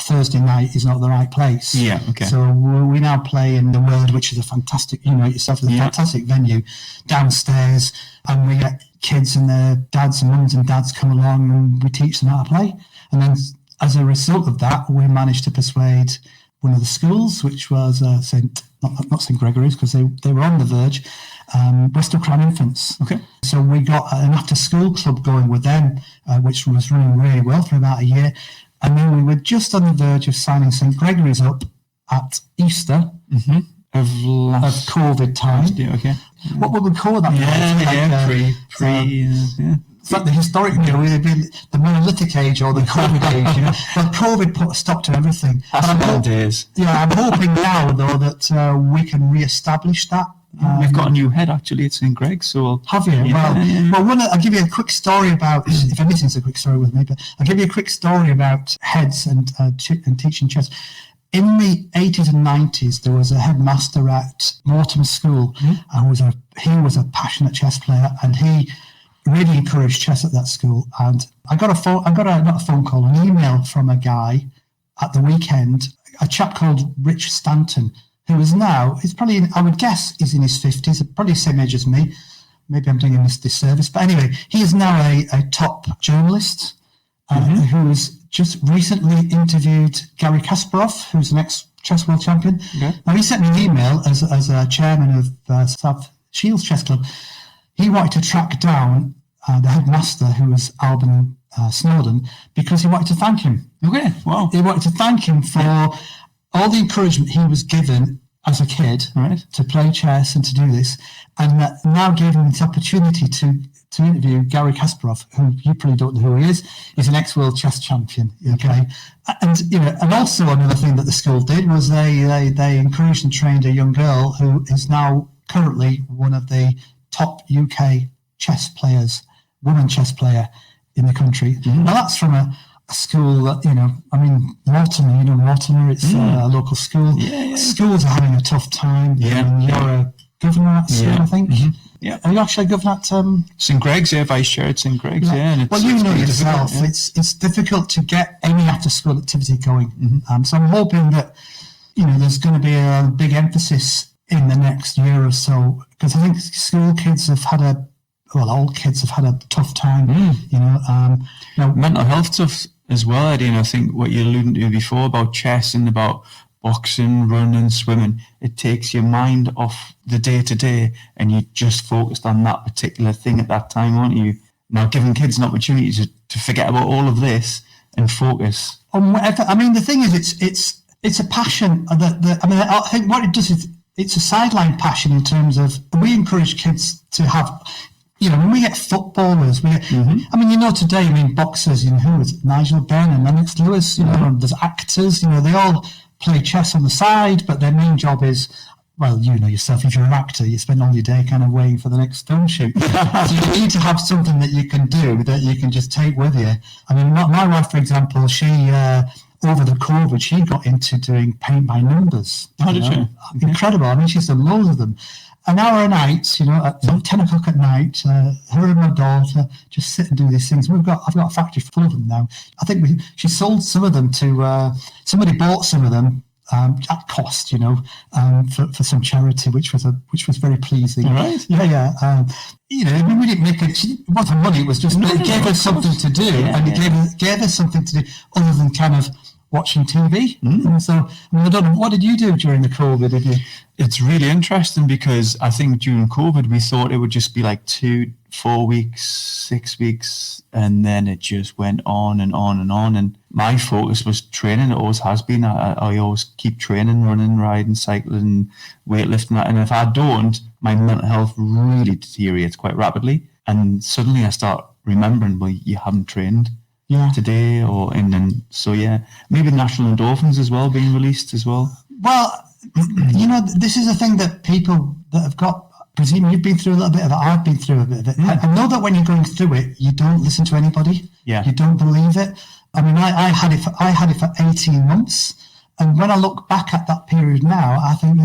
Thursday night is not the right place. Yeah, okay. So we now play in the Word, which is a fantastic, fantastic venue downstairs, and we get kids and their dads and mums and dads come along, and we teach them how to play. And then as a result of that, we managed to persuade one of the schools, which was not St Gregory's, because they were on the verge, Bristol Crown Infants. Okay. So we got an after-school club going with them, which was running really well for about a year. And then we were just on the verge of signing St Gregory's up at Easter of COVID time. Okay. What would we call that? It's like the historic, it'd be the Monolithic age or the COVID age, Well, COVID put a stop to everything. Days. Yeah, I'm hoping now, though, that we can re-establish that. We've got a new head, actually. It's in Greg, so... Have you? I'll give you a quick story about, if anything's a quick story with me, but I'll give you a quick story about heads and teaching chess. In the 80s and 90s, there was a headmaster at Mortimer School, and he was a passionate chess player, and he really encouraged chess at that school. And I got an email from a guy at the weekend, a chap called Rich Stanton, who is now, he's probably, I would guess, he's in his 50s, probably the same age as me. Maybe I'm doing him this disservice. But anyway, he is now a top journalist who has just recently interviewed Garry Kasparov, who's an ex-chess world champion. Okay. Now, he sent me an email as a chairman of South Shields Chess Club. He wanted to track down the headmaster, who was Alban Snowden, because he wanted to thank him. Okay, wow. He wanted to thank him for all the encouragement he was given as a kid to play chess and to do this, and that now gave him this opportunity to interview Garry Kasparov, who you probably don't know who he is. He's an ex-world chess champion. Okay, and also another thing that the school did was they encouraged and trained a young girl who is now currently one of the top UK chess players, women chess player in the country. Now that's from a school that, Mortimer, it's a local school. Schools are having a tough time. You're a governor at school, I think. Yeah. Are you actually a governor at... St Greg's, vice chair at St Greg's, and well, you know yourself, it's difficult to get any after-school activity going. So I'm hoping that, there's going to be a big emphasis in the next year or so, because I think school kids have had all kids have had a tough time, mental health stuff as well, Eddie, and I think what you're alluding to before about chess and about boxing, running, swimming, it takes your mind off the day-to-day and you're just focused on that particular thing at that time, aren't you? Now, giving kids an opportunity to forget about all of this and focus on whatever. I mean, the thing is, it's a passion. I think what it does is it's a sideline passion in terms of we encourage kids to have. When we get footballers, I mean, today, boxers, who is Nigel Benn and Lennox Lewis, there's actors, they all play chess on the side, but their main job is, well, yourself, if you're an actor, you spend all your day kind of waiting for the next film shoot. So you need to have something that you can do, that you can just take with you. I mean, my wife, for example, she, over the COVID, she got into doing paint by numbers. How did she? Incredible. I mean, she's done loads of them. An hour a night, at 10 o'clock at night, her and my daughter just sit and do these things. I've got a factory full of them now. I think she sold some of them to, somebody bought some of them at cost, for some charity, which was very pleasing. Right. Yeah. We didn't make it. It wasn't money. It was just it gave us something to do, and it gave us something to do other than kind of watching TV. And so, I don't know, what did you do during the COVID? Did you? It's really interesting because I think during COVID we thought it would just be like 2-4 weeks, 6 weeks, and then it just went on and on and on. And my focus was training. It always has been. I always keep training, running, riding, cycling, weightlifting. And if I don't, my mental health really deteriorates quite rapidly. And suddenly I start remembering, well, you haven't trained today, maybe national endorphins as well being released as well. Well, this is a thing that people that have got, presumably you've been through a little bit of it, I've been through a bit of it. Yeah. I know that when you're going through it, you don't listen to anybody. Yeah. You don't believe it. I mean, I had it for 18 months. And when I look back at that period now, I think,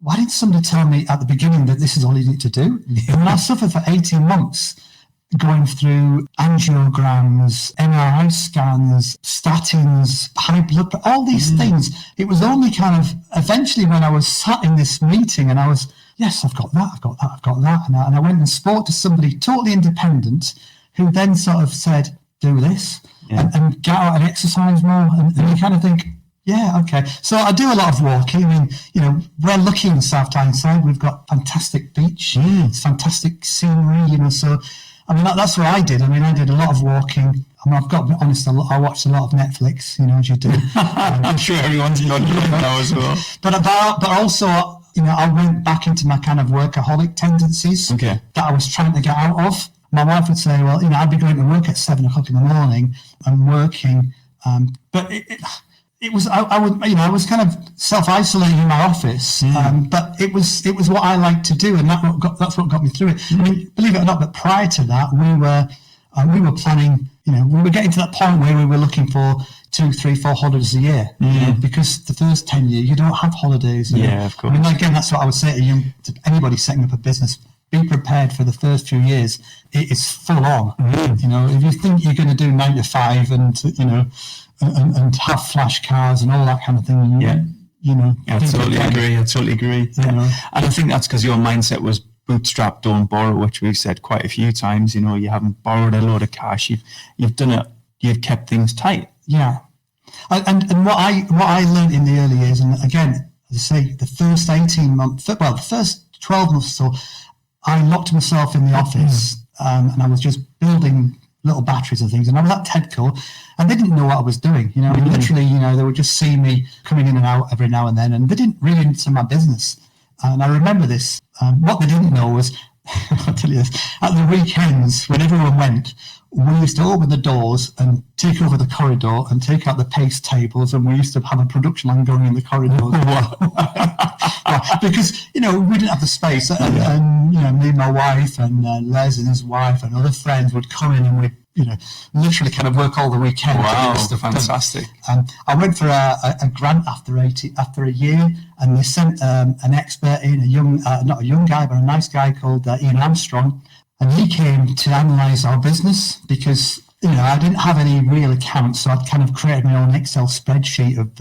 why didn't somebody tell me at the beginning that this is all you need to do? Yeah. And I suffered for 18 months going through angiograms, MRI scans, statins, high blood pressure, all these things. It was only kind of eventually when I was sat in this meeting and I was, yes, I've got that. And I went and spoke to somebody totally independent who then sort of said, do this and get out and exercise more. And you kind of think, yeah, okay. So I do a lot of walking. I mean, we're lucky in South Tyneside. We've got fantastic beach. It's fantastic scenery, so... I mean, that's what I did. I mean, I did a lot of walking. I mean, I've got to be honest, I watched a lot of Netflix, as you do. I'm sure everyone's not doing that as well. But also, I went back into my kind of workaholic tendencies that I was trying to get out of. My wife would say, well, I'd be going to work at 7 o'clock in the morning and working. But it was, I was kind of self-isolating in my office, but it was what I liked to do, and that's what got me through it. I mean, believe it or not, but prior to that, we were planning, we were getting to that point where we were looking for 2, 3, 4 holidays a year, because the first 10 years, you don't have holidays. Yeah, of course. I mean, again, that's what I would say to anybody setting up a business. Be prepared for the first few years. It is full on. If you think you're going to do 9 to 5 and have flash cars and all that kind of thing. I totally agree. And I think that's because your mindset was bootstrap, don't borrow, which we've said quite a few times. You haven't borrowed a load of cash. You've done it. You've kept things tight. Yeah. And what I learned in the early years, and again, as I say, the first 18 months, the first 12 months or so, I locked myself in the office and I was just building little batteries and things, and I was at Tedco, and they didn't know what I was doing. Literally, they would just see me coming in and out every now and then, and they didn't really into my business. And I remember this. What they didn't know was, I'll tell you this, at the weekends when everyone went, we used to open the doors and take over the corridor and take out the paste tables, and we used to have a production line going in the corridors. Because, we didn't have the space. And me and my wife and Les and his wife and other friends would come in and we'd, literally kind of work all the weekend. Wow, fantastic. I went for a grant after a year, and they sent an expert in, not a young guy, but a nice guy called Ian Armstrong. And he came to analyse our business because, I didn't have any real accounts, so I'd kind of created my own Excel spreadsheet of,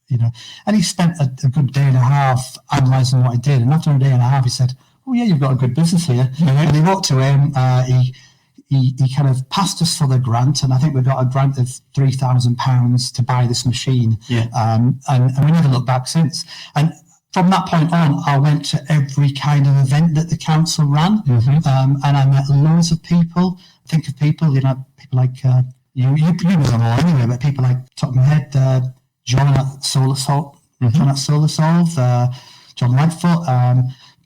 and he spent a good day and a half analysing what I did. And after a day and a half, he said, oh, yeah, you've got a good business here. And he walked to him, he kind of passed us for the grant, and I think we got a grant of £3,000 to buy this machine. Yeah. And we never looked back since. And from that point on, I went to every kind of event that the council ran, and I met loads of people. Think of people, people like, you know them all anyway, but people like, top of my head, John at Solar Solve, John Lightfoot,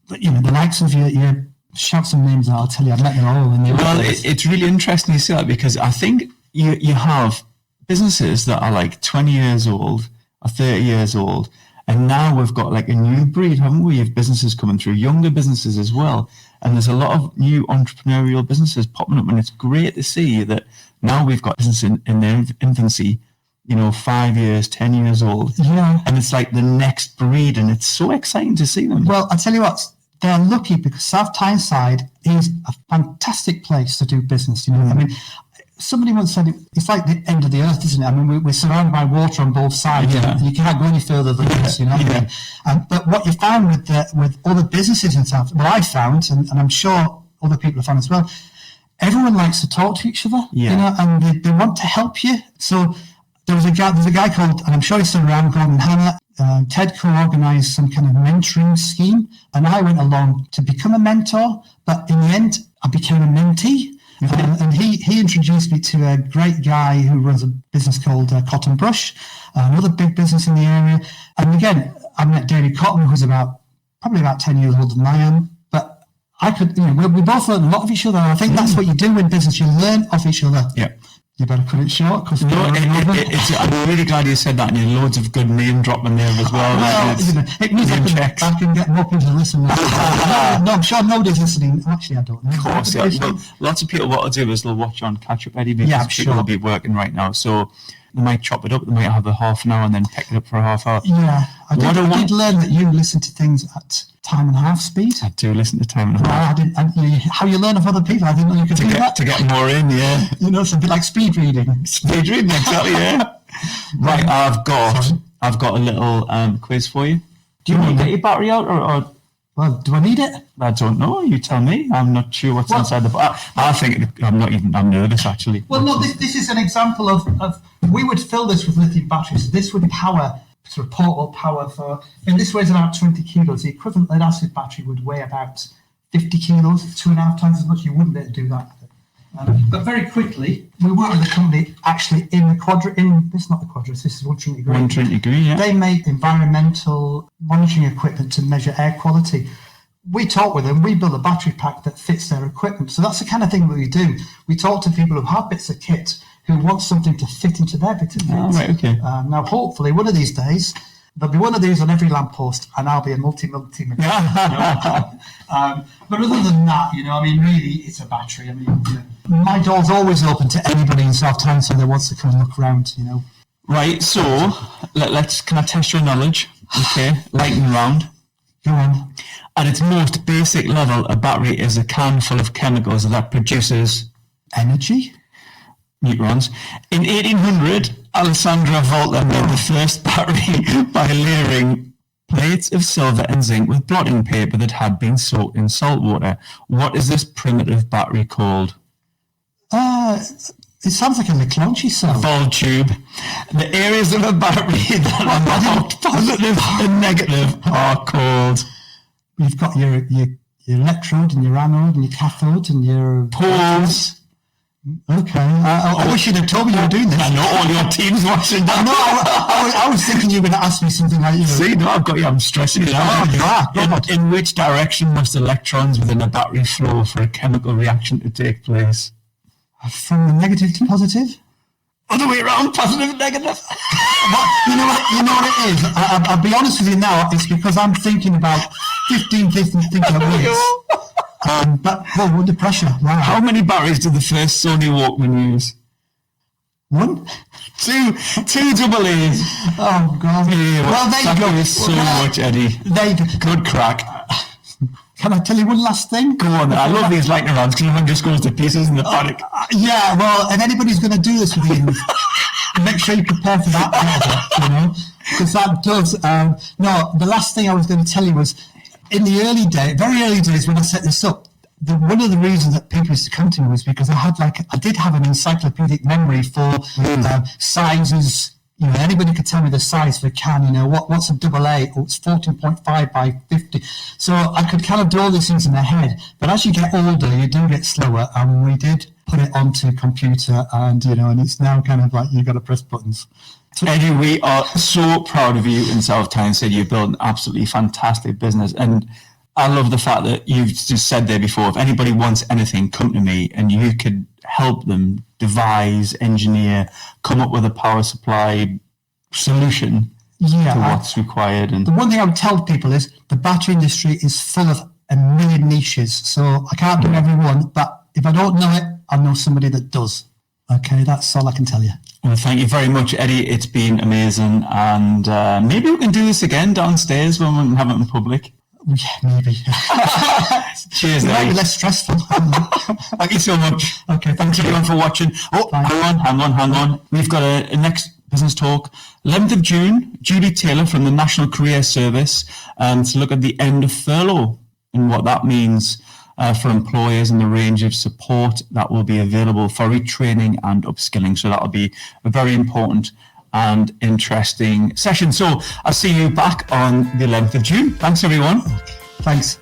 but, the likes of you shout some names and I'll tell you, I've met them all. It's really interesting you say that, because I think you have businesses that are like 20 years old or 30 years old, and now we've got like a new breed, haven't we, of businesses coming through, younger businesses as well. And there's a lot of new entrepreneurial businesses popping up, and it's great to see that now we've got business in their infancy, 5 years, 10 years old. Yeah. And it's like the next breed, and it's so exciting to see them. Well, I'll tell you what, they're lucky because South Tyneside is a fantastic place to do business. I mean, somebody once said it's like the end of the earth, isn't it? I mean, we're surrounded by water on both sides. Yeah. You can't go any further than this, Yeah. But what you found with other businesses in South, well, I found, and I'm sure other people have found as well, everyone likes to talk to each other, and they want to help you. So there's a guy called, and I'm sure he's still around, Gordon Hannah. Ted co-organised some kind of mentoring scheme, and I went along to become a mentor, but in the end, I became a mentee. And he introduced me to a great guy who runs a business called Cotton Brush, another big business in the area. And again, I met David Cotton, who's probably about 10 years older than I am. But I could, we both learn a lot of each other. And I think that's what you do in business. You learn off each other. Yeah. You better cut it short. Because I'm really glad you said that, and you had loads of good name dropping there as well. It means I can get more people to listen. No, I'm sure nobody's listening. Actually, I don't know. Of course, yeah. Lots of people, what they'll do is they'll watch on Catch Up Eddie, because people will be working right now. So they might chop it up. They might have a half an hour and then pick it up for a half hour. Yeah, I did learn that you listen to things at time and a half speed. I do listen to time and a half. How you learn of other people, I didn't know you could do that. To get more in, yeah. Something like speed reading. Speed reading, exactly, yeah. Right, I've got a little quiz for you. Do you want to get your battery out, or? Well, do I need it? I don't know. You tell me. I'm not sure what's inside the battery. I think I'm nervous, actually. Well, no, this is an example of we would fill this with lithium batteries. This would power, sort of portable power and this weighs about 20 kilos. The equivalent lead acid battery would weigh about 50 kilos, 2.5 times as much. You wouldn't be able to do that. But very quickly, we work with a company actually in the Quadra. This is not the Quadra. This is 1 Trinity Green. 1 Trinity Green, yeah. They make environmental monitoring equipment to measure air quality. We talk with them. We build a battery pack that fits their equipment. So that's the kind of thing that we do. We talk to people who have bits of kit who want something to fit into their bit of kit. Oh, right, okay. Now, hopefully, one of these days, there'll be one of these on every lamppost, and I'll be a multi-mechanic. But other than that, really, it's a battery. My door's always open to anybody in South Tyneside that wants to come and look around. Right. So can I test your knowledge? Okay, lightning round. Go on. At its most basic level, a battery is a can full of chemicals that produces energy. Neutrons. In 1800, Alessandro Volta made the first battery by layering plates of silver and zinc with blotting paper that had been soaked in salt water. What is this primitive battery called? It sounds like a McClunchy cell. Volt tube. The areas of a battery that are marked positive and negative are called... You've got your electrode and your anode and your cathode and your... poles. Okay. I wish you'd have told me you were doing this. I know all your team's watching that. No, I was thinking you were going to ask me something like... See, no, I've got you. I'm stressing it out. Oh, you are. In which direction must electrons within a battery flow for a chemical reaction to take place? From the negative to positive? Other way around, positive, negative. You know what it is? I'll be honest with you now. It's because I'm thinking about 15 things at once. But under pressure. Wow. How many batteries did the first Sony Walkman use? 1? 2 double A's. Oh God. Yeah, well, there you go. You so much, Eddie. Good crack. Can I tell you one last thing? Go on. I love these lightning rounds because everyone just goes to pieces in the panic. Yeah, well, if anybody's going to do this with you, make sure you prepare for that part of it, because that does. No, the last thing I was going to tell you was in the very early days when I set this up, one of the reasons that people used to come to me was because I did have an encyclopedic memory for sizes. You know, anybody could tell me the size of a can. You know, what's a double A? Oh, it's 14.5 by 50. So I could kind of do all these things in my head. But as you get older, you do get slower. And we did put it onto computer, and and it's now kind of like you've got to press buttons. Eddie, we are so proud of you in South Tyneside. You've built an absolutely fantastic business, and I love the fact that you've just said there before, if anybody wants anything, come to me, and you could help them devise, engineer, come up with a power supply solution to what's required. And the one thing I would tell people is the battery industry is full of a million niches. So I can't do every one, but if I don't know it, I know somebody that does. Okay, that's all I can tell you. Well, thank you very much, Eddie. It's been amazing. And maybe we can do this again downstairs when we have it in public. Yeah, maybe. Cheers, It might Eddie. be less stressful. Thank you so much. Okay, Thanks everyone for watching. Oh, hang on. We've got a next business talk. 11th of June, Julie Taylor from the National Career Service to look at the end of furlough and what that means for employers and the range of support that will be available for retraining and upskilling. So that'll be a very important and interesting session. So I'll see you back on the 11th of June. Thanks, everyone. Thanks.